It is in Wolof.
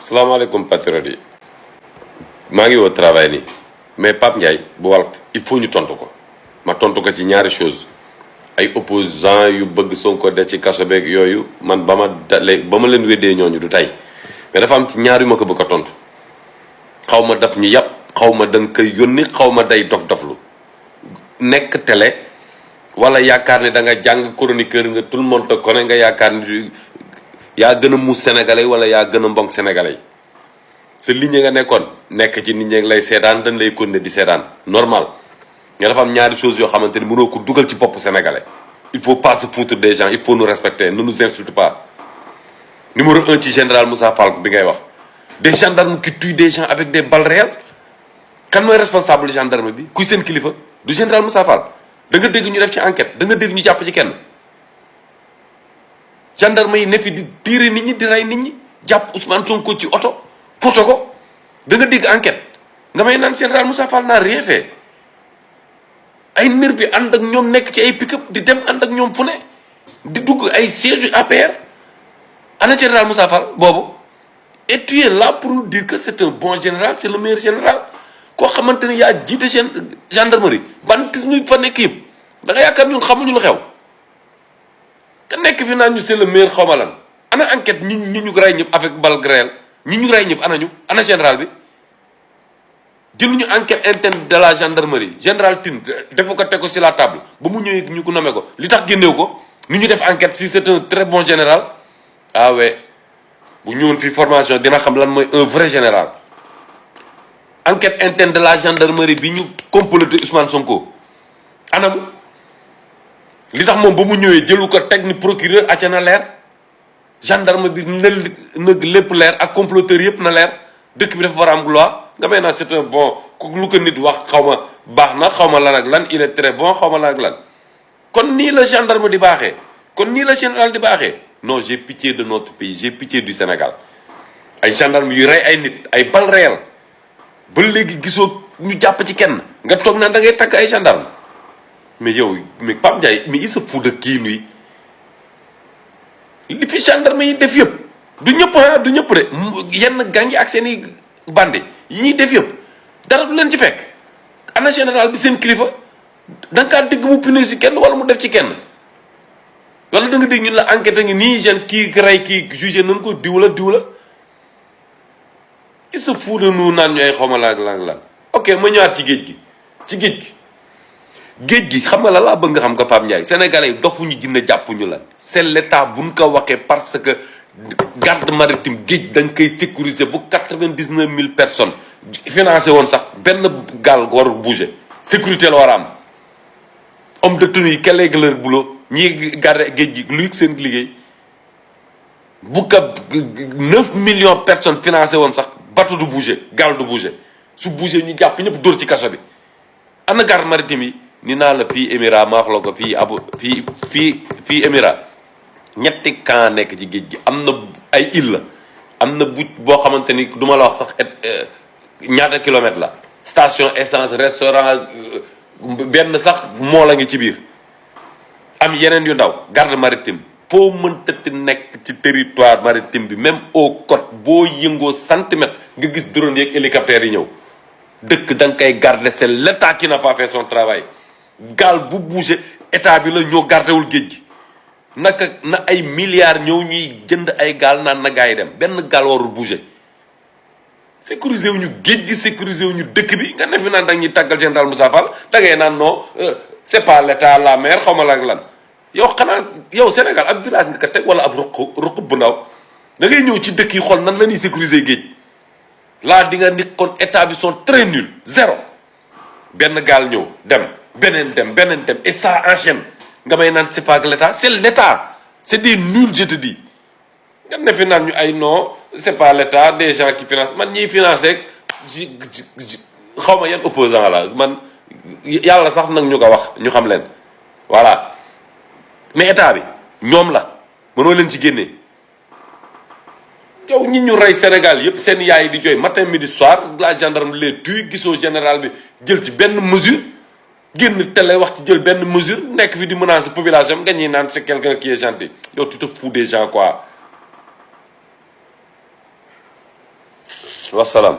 salaamaaleykum patriote yi maa ngi au travail nii mais Pape Ndiaye bu Walf il faut ñu tontu ko ma tontu ko ci ñaari chose ay opposants yu bëgg Sonko de ci kaso beeg yooyu man ba ma leen weddee ñooñu du tey mais dafa am ci ñaar yu ma ko bëgg a tontu xaw ma daf ñu yàpp xaw ma da nga koy yónni xaw ma day dof-doflu nekk télé wala yaakaar ne da nga jàng chroniqueur nga tout le monde te connaît nga yaakaar ni yaa gën a muus sénégalais wala yaa gën a mbonk sénégalais yi sa ligne nga nekkoon nekk ci nit ñi lay seetaan dañ lay continuer di seetaan normal nga dafa am ñaari choses yoo xamante ni mënoo ko dugal ci bopp sénégalais il faut pas se foutre des gens il faut nous respecter ne nous insulte pas. numéro 1 ci général Moussa Fall bi ngay wax des gendarmes qui tuent des gens avec des balles réelles kan mooy responsable gendarme bi kuy seen kilifa du général Moussa Fall da nga dégg ñu def ci enquête da nga dégg ñu jàpp ci kenn. gendarme yi ne fi di tiire nit ñi di rey nit ñi jàpp Ousmane Sonko ci oto photo ko da nga dégg enquête nga may naan général Moussa Fall n'a rien fait ay nervi bi ànd ak ñoom nekk ci ay pick-up di dem ànd ak ñoom fu ne di dugg ay siège APR ana général Moussa Fall boobu et tu es là pour nous dire que c'est un bon général c'est le meilleur général koo xamante ne yaa jiite gendarmerie banditisme yi fa nekk yëpp da nga yaakaar ñun xamuñu lu xew ka nekk fi naan ñu c'est le meilleur xaw ma lan ana enquête ñi ñu rey ñëpp avec balle réelle ñi ñu rey ñëpp ana général bi jëluñu enquête interne de la gendarmerie général Tine defu ko teg ko sur la table ba mu ñëwee ñu ko nommé ko li tax génneew ko ni ñu def enquête si c'est un très bon général ah ouais bu ñëwoon fii formation dina xam lan mooy un vrai général enquête interne de la gendarmerie bi ñu comploté Ousmane Sonko anamu li tax moom ba mu ñëwee jëlu ko teg ni procureur acca na leer gendarme bi na lépp leer ak comploteur yëpp na leer dëkk bi dafa war a am loi nga may naa c'est un bon lu ko nit wax xaw ma baax na xaw ma lan ak lan il est très bon xaw ma lan ak lan kon nii la gendarme di baaxee kon nii la général di baaxee non j'ai pitié de notre pays j'ai pitié du Sénégal ay gendarme yu rey ay nit ay balles réelles ba léegi gisoo ñu jàpp ci kenn nga toog naan da ngay tagg ay gendarme mais yow mais Pape Ndiaye mais il se fout de kii nuy li fi gendarme yi def yëpp du ñëpp ah du ñëpp de yenn gang yi ak seen i bandi yi ñuy def yëpp dara du leen ci fekk ana général bi seen kilifa da nga kaa dégg mu punir si kenn wala mu def ci kenn wala da nga dégg ñun la enquête ngi nii jeune kii rey kii jugé nañ ko diw la il se fout de nous naan ñu ay xawma la ak lan ok ma ñëwaat ci géej gi xam nga la laa bëgg nga xam nga Pape Ndiaye sénégalais yi dofuñu jinne jàppuñu la c'est l'état buñ ko waxee parce que garde maritime géej dañ koy sécuriser bu 99 000 personnes financé woon sax benn gaal warul bouger sécurité la war a am homme de tenue yi quel est leur boulot ñii garde géej gi luy seen liggéey bu ko 9 millions personnes financé woon sax bateau du bouger gaal du bouger su bouger ñu jàpp ñëpp dóor ci kaso bi ana garde maritime yi ni naa la fii émirat ma wax la ko fii émirat ñetti camp nekk ci géej gi am na ay île la am na bu boo xamante ni du ma la wax sax ñaata kilomètres la station essence restaurant benn sax moo la ngi ci biir am yeneen yu ndaw garde maritime foo mëntati nekk ci territoire maritime bi même au côte boo yëngoo centimètre nga gis drone yeeg hélicoptère yi ñëw dëkk da nga koy garder c'est l'état qui n'a pas fait son travail gaal bu bouger état bi la ñoo gardewul géej gi naka na ay milliards ñëw ñuy jënd ay gaal naan na gaa yi dem benn gaal warul bouger sécuriser wu ñu géej gi sécuriser wu ñu dëkk bi nga ne fi naan da ñuy tàggal général Moussa Fall da ngay naan non c'est pas l'état la mer xaw ma la ak lan yow xanaa yow Sénégal ab village nga ko teg wala ab ruq bu ndaw da ngay ñëw ci dëkk yi xool nan la ñuy sécuriser géej laa di nga nit kon état bi sont très nuls zéro benn gaal ñëw dem beneen dem et ça enchaîne nga may naan c'est pas l'état c'est l'état c'est des nuls je te dis nga ne fi naan ñu ay non c'est pas l'état des gens qui financent man ñiy financé xaw ma yan opposant la man yàlla sax nag ñu ko wax ñu xam leen voilà mais état bi ñoom la mënoo leen ci génnee yow ñi ñu rey Sénégal yëpp seen yaay di jooy matin midi soir la gendarme les tue gisoo général bi jël ci benn mesure génn télé wax ci jël benn mesure nekk fi di menacer population nga ñuy naan c'est quelqu'un qui est gentil yow tu te fous des gens quoi wasalaam.